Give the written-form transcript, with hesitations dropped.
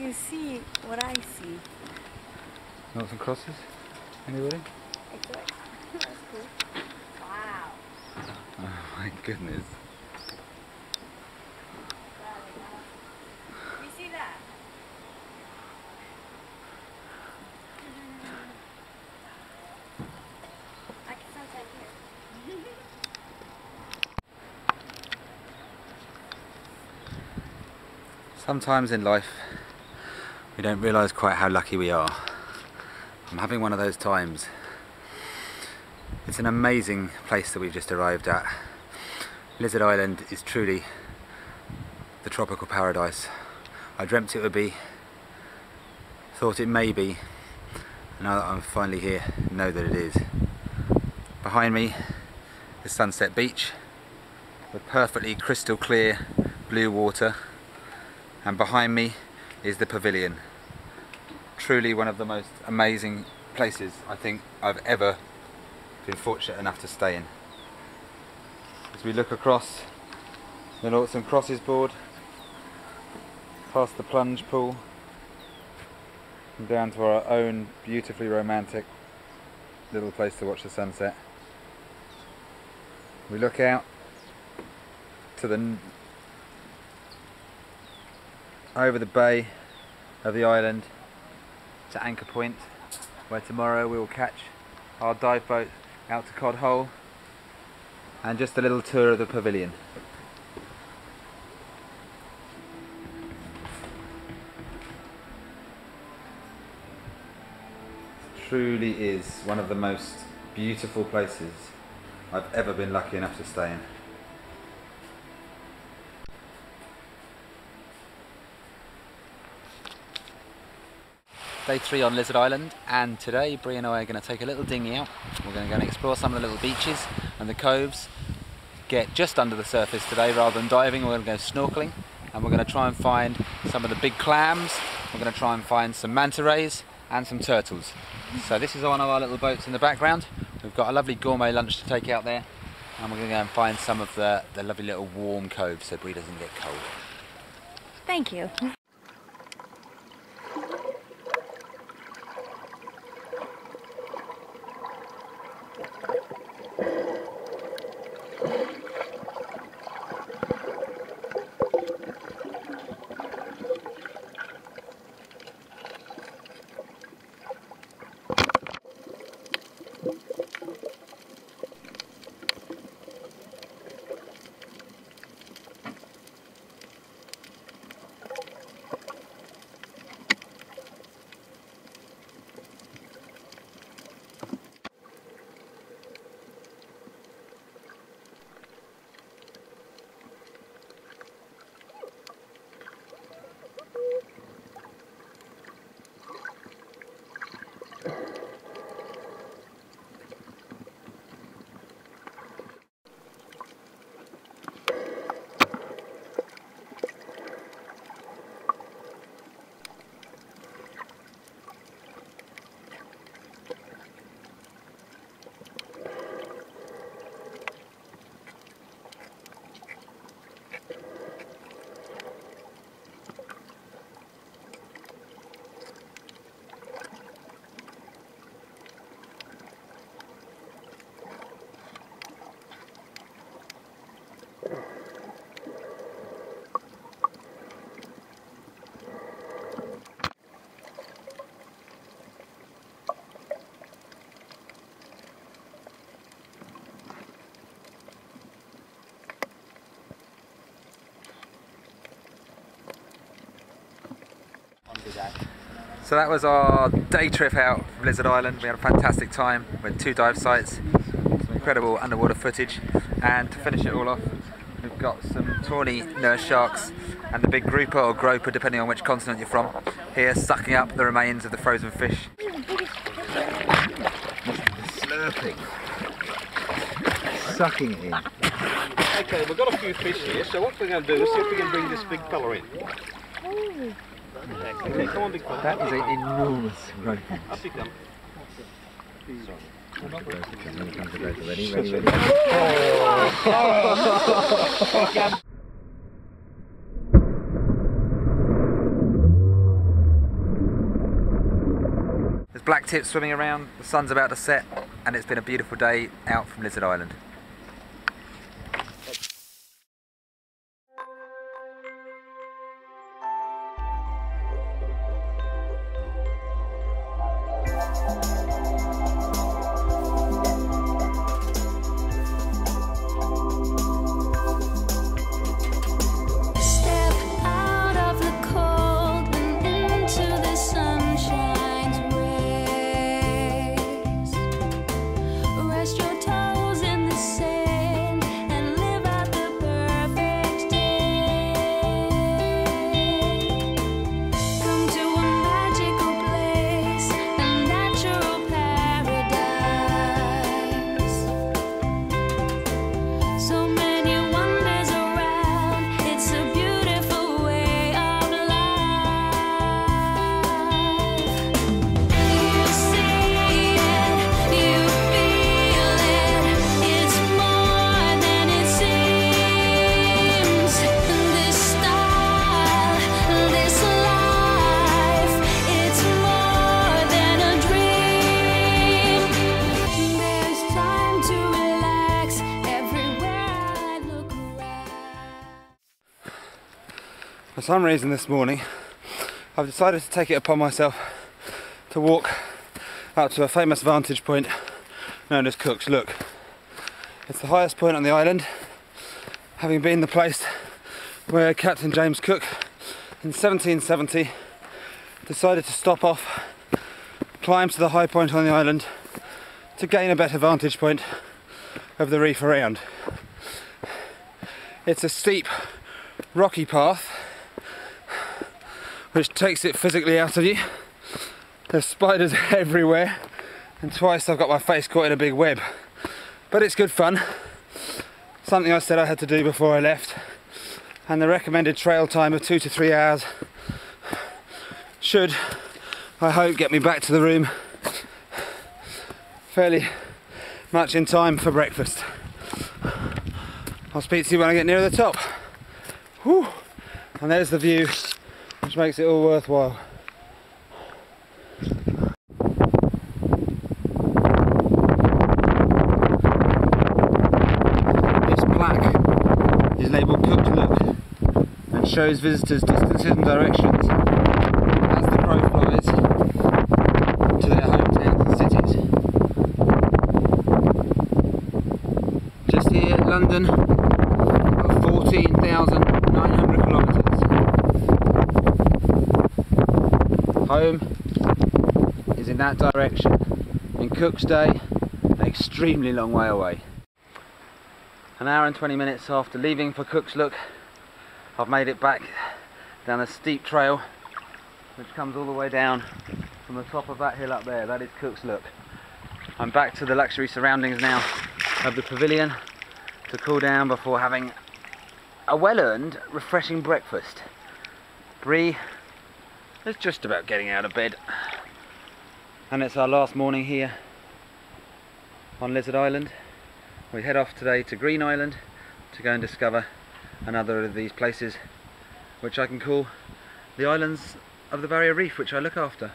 you see what I see. Noughts and crosses? Anybody? Excellent. That's cool. Wow. Oh my goodness. You see that? I can sunset here. Sometimes in life we don't realise quite how lucky we are. I'm having one of those times. It's an amazing place that we've just arrived at. Lizard Island is truly the tropical paradise I dreamt it would be, thought it may be, and now that I'm finally here, know that it is. Behind me is Sunset Beach with perfectly crystal clear blue water, and behind me is the pavilion. Truly one of the most amazing places I think I've ever been fortunate enough to stay in. As we look across the Noughts and Crosses board, past the plunge pool, and down to our own beautifully romantic little place to watch the sunset. We look out to over the bay of the island to Anchor Point, where tomorrow we will catch our dive boat out to Cod Hole, and just a little tour of the pavilion. It truly is one of the most beautiful places I've ever been lucky enough to stay in. Day 3 on Lizard Island, and today Bree and I are going to take a little dinghy out. We're going to go and explore some of the little beaches and the coves, get just under the surface today rather than diving. We're going to go snorkeling, and we're going to try and find some of the big clams. We're going to try and find some manta rays and some turtles. So this is one of our little boats in the background. We've got a lovely gourmet lunch to take out there, and we're going to go and find some of the lovely little warm coves so Bree doesn't get cold. Thank you. So that was our day trip out from Lizard Island. We had a fantastic time with 2 dive sites, some incredible underwater footage, and to finish it all off we've got some tawny nurse sharks and the big grouper or groper, depending on which continent you're from, here sucking up the remains of the frozen fish. Slurping. Sucking it in. Okay, we've got a few fish here, so what we're going to do is see if we can bring this big fella in. Okay, come on, big fella. That is an enormous groper. Up you come. Ready. black tips swimming around, the sun's about to set, and it's been a beautiful day out from Lizard Island. For some reason this morning I've decided to take it upon myself to walk up to a famous vantage point known as Cook's Look. It's the highest point on the island, having been the place where Captain James Cook in 1770 decided to stop off, climb to the high point on the island to gain a better vantage point of the reef around. It's a steep, rocky path which takes it physically out of you. There's spiders everywhere, and twice I've got my face caught in a big web. But it's good fun. Something I said I had to do before I left, and the recommended trail time of 2 to 3 hours should, I hope, get me back to the room fairly much in time for breakfast. I'll speak to you when I get nearer the top. Whew. And there's the view, which makes it all worthwhile. This plaque is labelled Cook's Look and shows visitors distances and directions as the crow flies to their hometowns and cities. Just here at London, about 14,900 kilometres. Home is in that direction. In Cook's Day, an extremely long way away. An hour and 20 minutes after leaving for Cook's Look, I've made it back down a steep trail which comes all the way down from the top of that hill up there. That is Cook's Look. I'm back to the luxury surroundings now of the pavilion to cool down before having a well-earned, refreshing breakfast. Bree is just about getting out of bed, and it's our last morning here on Lizard Island. We head off today to Green Island to go and discover another of these places which I can call the islands of the Barrier Reef, which I look after.